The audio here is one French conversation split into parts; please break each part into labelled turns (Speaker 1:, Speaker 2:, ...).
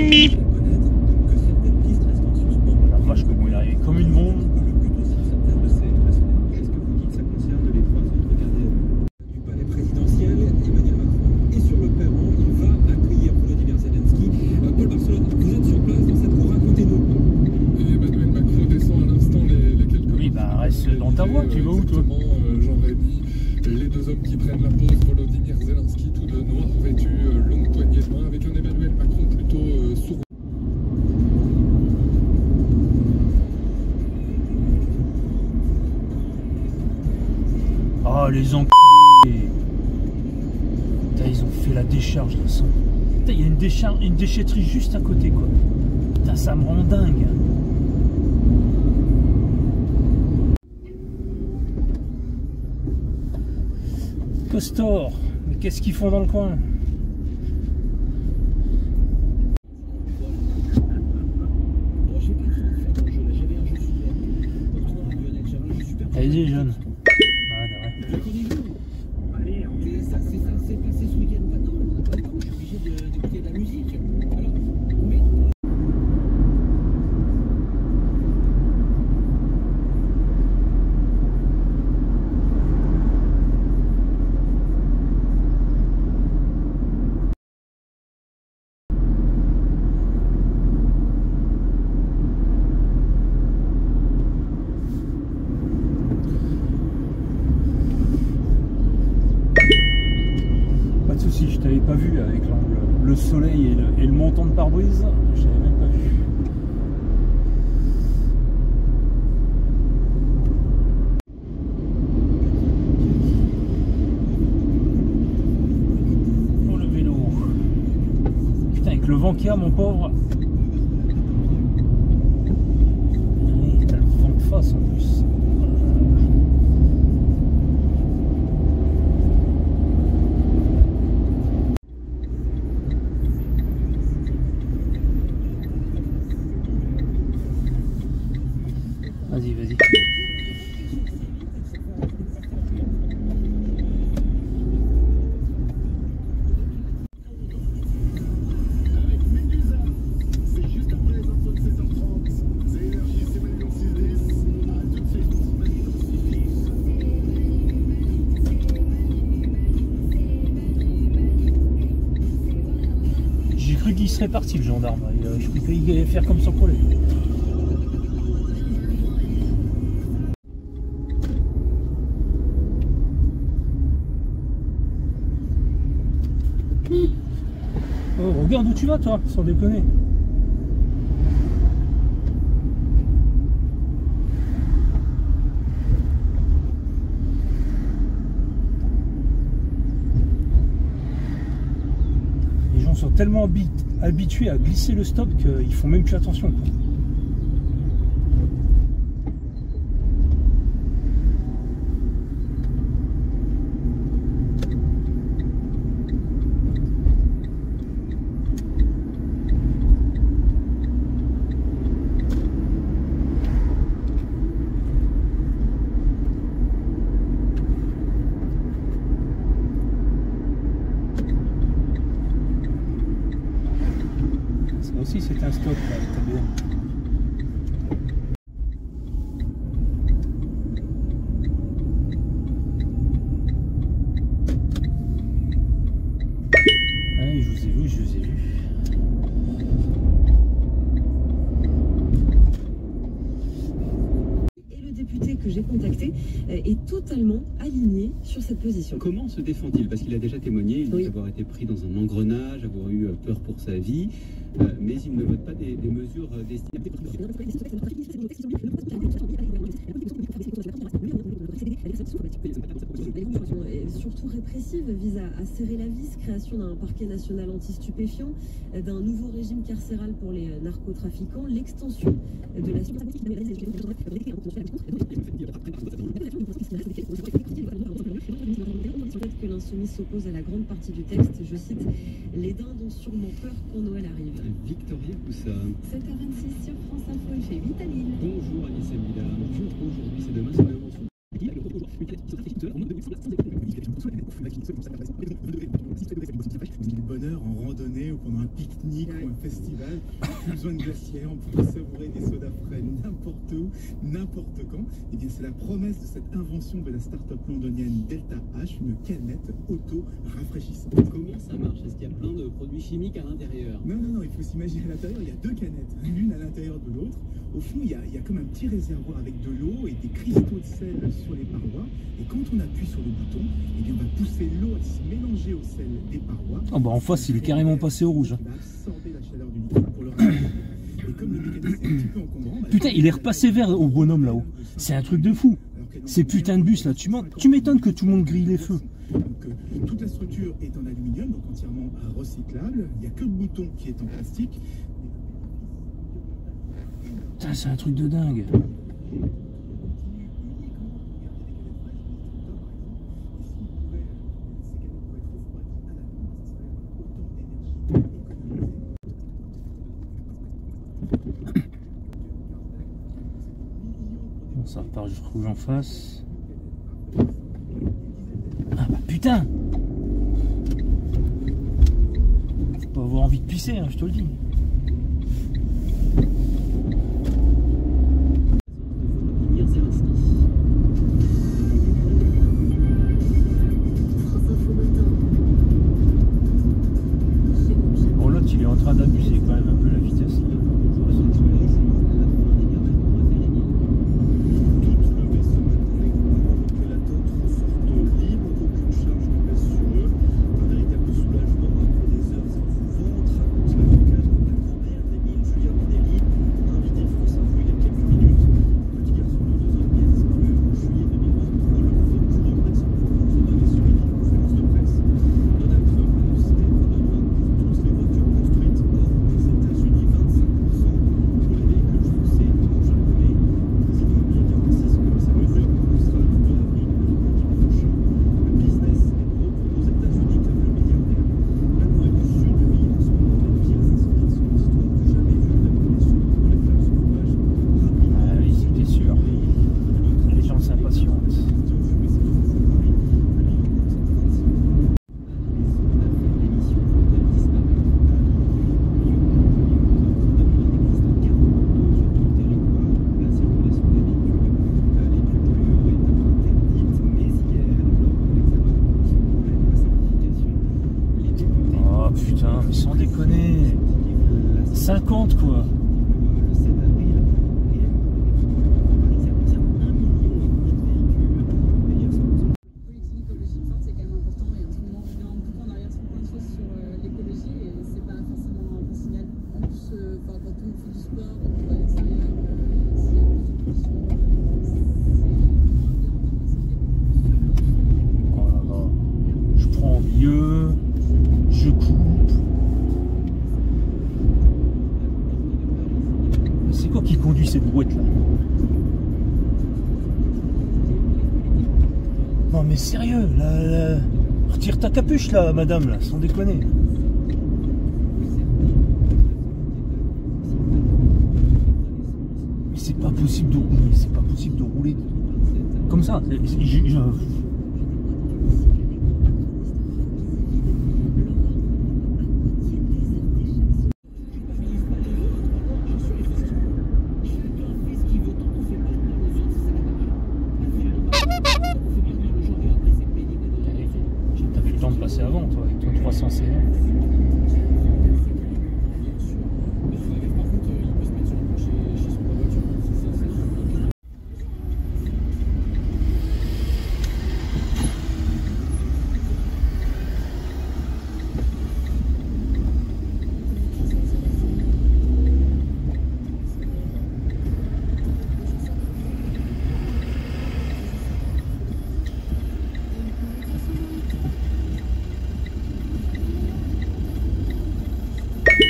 Speaker 1: mi. La vache, comment il arrive comme une bombe. Dans ta voie, tu vas où toi?
Speaker 2: J'aurais dit les deux hommes qui prennent la pause, Volodymyr Zelensky, tous de noir vêtus, longue poignée de main, avec un Emmanuel Macron plutôt sourd.
Speaker 1: Oh les enculés! Putain, ils ont fait la décharge de sang. Putain, il y a une déchetterie juste à côté quoi. Putain, ça me rend dingue. Castor, mais qu'est-ce qu'ils font dans le coin? Allez-y jeunes.
Speaker 3: C'est passé ce week-end. Non, on n'a pas le temps, je suis obligé d'écouter de la musique.
Speaker 1: Si je t'avais pas vu avec l'angle, le soleil et le montant de pare-brise, je t'avais même pas vu. Oh le vélo. Putain, avec le vent qu'il y a mon pauvre. Oui, t'as le vent de face en plus. Vas-y, vas-y.
Speaker 4: Avec Médusa, c'est juste après les infos de 7h30. C'est Énergie, c'est Manuel 610. A tout de suite, Manuel 610.
Speaker 1: J'ai cru qu'il serait parti le gendarme. Je crois qu'il allait faire comme sans problème. Oh, regarde où tu vas toi, sans déconner. Les gens sont tellement habitués à glisser le stop qu'ils font même plus attention quoi. Ça aussi c'est un stop là, t'as bien. Allez, je vous ai vu, je vous ai vu.
Speaker 5: Et le député que j'ai contacté est totalement aligné sur cette position.
Speaker 6: Comment se défend-il? Parce qu'il a déjà témoigné, il dit
Speaker 5: Oui.
Speaker 6: avoir été pris dans un engrenage, avoir eu peur pour sa vie, mais il ne vote pas des mesures destinées.
Speaker 5: Et surtout répressive vise à serrer la vis, création d'un parquet national anti-stupéfiants, d'un nouveau régime carcéral pour les narcotrafiquants, l'extension de la que l'insoumise s'oppose à la grande partie du texte, je cite, les dindes ont sûrement peur quand Noël arrive.
Speaker 6: Victoria Poussa.
Speaker 5: 7h26 sur France Info, il fait 8 à Lille.
Speaker 6: Bonjour Agnès Abila. Aujourd'hui c'est demain, c'est demain.
Speaker 4: Bonheur en randonnée
Speaker 7: ou pendant un pique-nique ou un festival. Plus besoin de glacière, on pourrait savourer des sodas frais n'importe où, n'importe quand. Et bien c'est la promesse de cette invention de la start-up londonienne Delta H, une canette auto-rafraîchissante.
Speaker 6: Comment ça marche? Est-ce qu'il y a plein de produits chimiques à l'intérieur?
Speaker 7: Non, il faut s'imaginer à l'intérieur, il y a 2 canettes, l'une à l'intérieur de l'autre. Au fond, il y a comme un petit réservoir avec de l'eau et des cristaux de sel sur les parois. Et quand on appuie sur le bouton, eh bien, on va pousser l'eau à se mélanger au sel des parois.
Speaker 1: Ah bah en face, il est carrément passé au rouge.
Speaker 7: Il va absorber la chaleur du liquide pour le rafraîchir. Et comme le mécanisme est un petit peu encombrant...
Speaker 1: Putain, il est repassé vert au bonhomme là-haut. C'est un truc de fou. Ces putains de bus là, tu m'étonnes que tout le monde grille les feux.
Speaker 7: Donc toute la structure est en aluminium, donc entièrement recyclable. Il n'y a que le bouton qui est en plastique.
Speaker 1: Putain, c'est un truc de dingue. Bon, ça repart juste rouge en face. Ah bah putain! Faut pas avoir envie de pisser, hein, je te le dis. Bon, l'autre il est en train d'abuser quand même un peu la vitesse. Putain, mais sans déconner, 50 quoi. Je coupe. C'est quoi qui conduit cette brouette là? Non mais sérieux, là, retire ta capuche là, madame, là, sans déconner. Mais c'est pas possible de rouler, c'est pas possible de rouler comme ça. De passer avant toi avec ton 300 CR.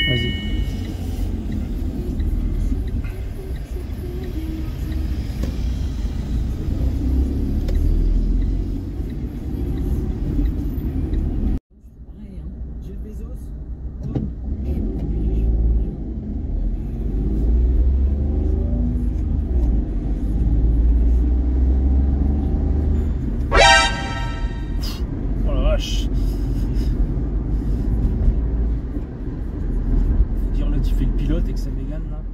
Speaker 1: Vas-y. Oh la vache. pilote avec sa Mégane là.